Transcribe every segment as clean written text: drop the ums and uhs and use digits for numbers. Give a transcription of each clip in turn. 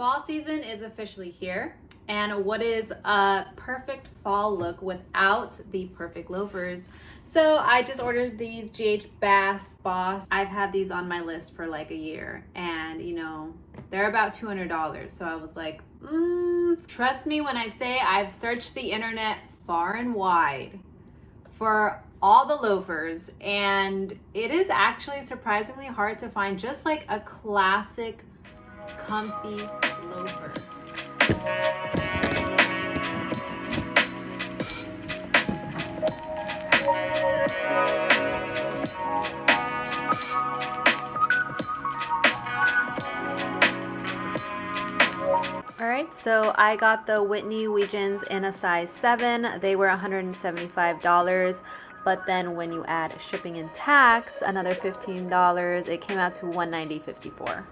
Fall season is officially here, and what is a perfect fall look without the perfect loafers? So I just ordered these G.H.BASS Boss. I've had these on my list for like a year, and you know, they're about $200. So I was like, trust me when I say I've searched the internet far and wide for all the loafers, and it is actually surprisingly hard to find just like a classic comfy loafer. Alright, so I got the Whitney Weejuns in a size 7. They were $175, but then when you add shipping and tax, another $15, it came out to $190.54.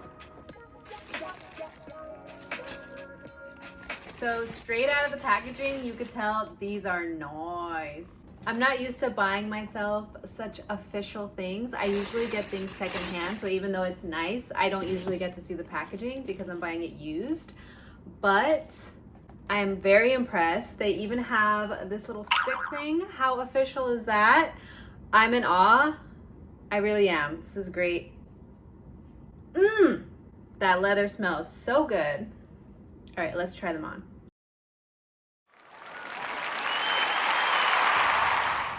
So straight out of the packaging, you could tell these are nice. I'm not used to buying myself such official things. I usually get things secondhand, so even though it's nice, I don't usually get to see the packaging because I'm buying it used. But I am very impressed. They even have this little stick thing. How official is that? I'm in awe. I really am. This is great. That leather smells so good. All right, let's try them on.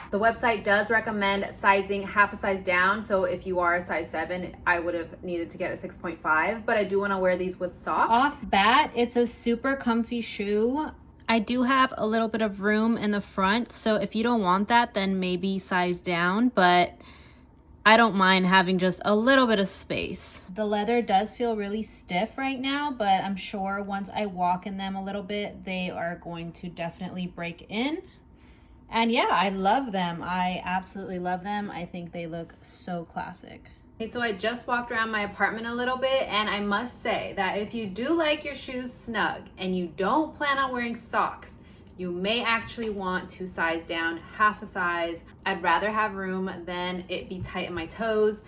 The website does recommend sizing half a size down. So if you are a size 7, I would have needed to get a 6.5, but I do want to wear these with socks. Off bat, it's a super comfy shoe. I do have a little bit of room in the front, so if you don't want that, then maybe size down, but I don't mind having just a little bit of space. The leather does feel really stiff right now, but I'm sure once I walk in them a little bit, they are going to definitely break in. And yeah, I love them. I absolutely love them. I think they look so classic. Okay, so I just walked around my apartment a little bit, and I must say that if you do like your shoes snug and you don't plan on wearing socks, you may actually want to size down half a size. I'd rather have room than it be tight in my toes.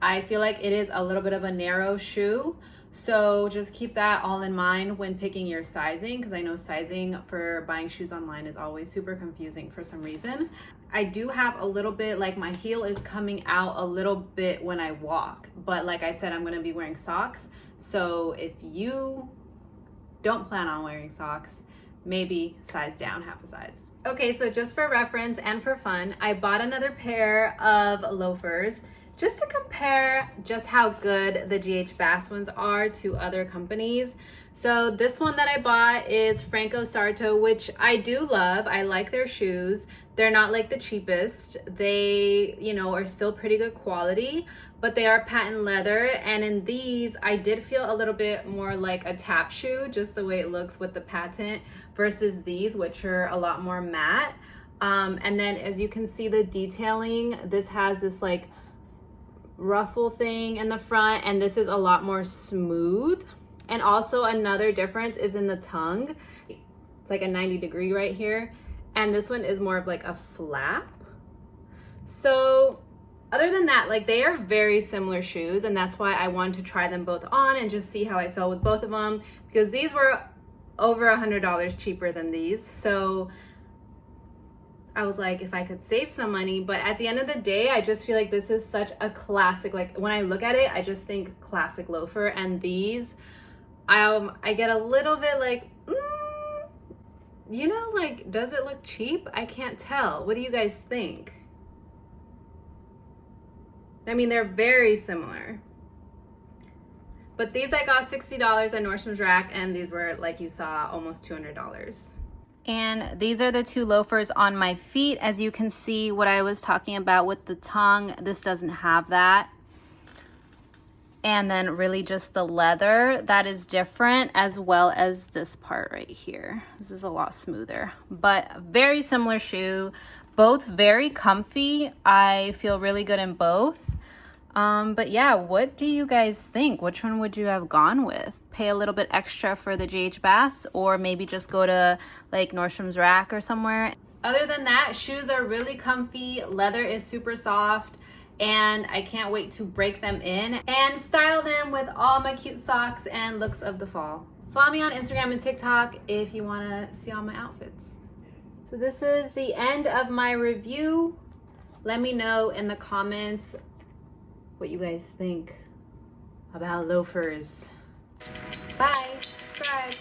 I feel like it is a little bit of a narrow shoe. So just keep that all in mind when picking your sizing, because I know sizing for buying shoes online is always super confusing for some reason. I do have a little bit, like my heel is coming out a little bit when I walk, but like I said, I'm going to be wearing socks. So if you don't plan on wearing socks, maybe size down half a size. Okay, so just for reference and for fun, I bought another pair of loafers just to compare just how good the G.H.BASS ones are to other companies. So this one that I bought is Franco Sarto, which I do love. I like their shoes. They're not like the cheapest. They, you know, are still pretty good quality, but they are patent leather. And in these, I did feel a little bit more like a tap shoe, just the way it looks with the patent, versus these, which are a lot more matte. And then as you can see the detailing, this has this like ruffle thing in the front, and this is a lot more smooth. And also another difference is in the tongue. It's like a 90-degree right here, and this one is more of like a flap. So other than that, like they are very similar shoes, and that's why I wanted to try them both on and just see how I felt with both of them, because these were over $100 cheaper than these. So I was like, if I could save some money, but at the end of the day, I just feel like this is such a classic. Like when I look at it, I just think classic loafer. And these, I get a little bit like, you know, like, does it look cheap? I can't tell. What do you guys think? I mean, they're very similar. But these I got $60 at Nordstrom's Rack, and these were, like you saw, almost $200. And these are the two loafers on my feet. As you can see, what I was talking about with the tongue, this doesn't have that. And then really just the leather, that is different, as well as this part right here. This is a lot smoother, but very similar shoe, both very comfy. I feel really good in both. But yeah, what do you guys think? Which one would you have gone with? Pay a little bit extra for the G.H.BASS, or maybe just go to like Nordstrom's Rack or somewhere? Other than that, shoes are really comfy. Leather is super soft. and I can't wait to break them in and style them with all my cute socks and looks of the fall. Follow me on Instagram and TikTok if you want to see all my outfits. So this is the end of my review. Let me know in the comments what you guys think about loafers. Bye. Subscribe.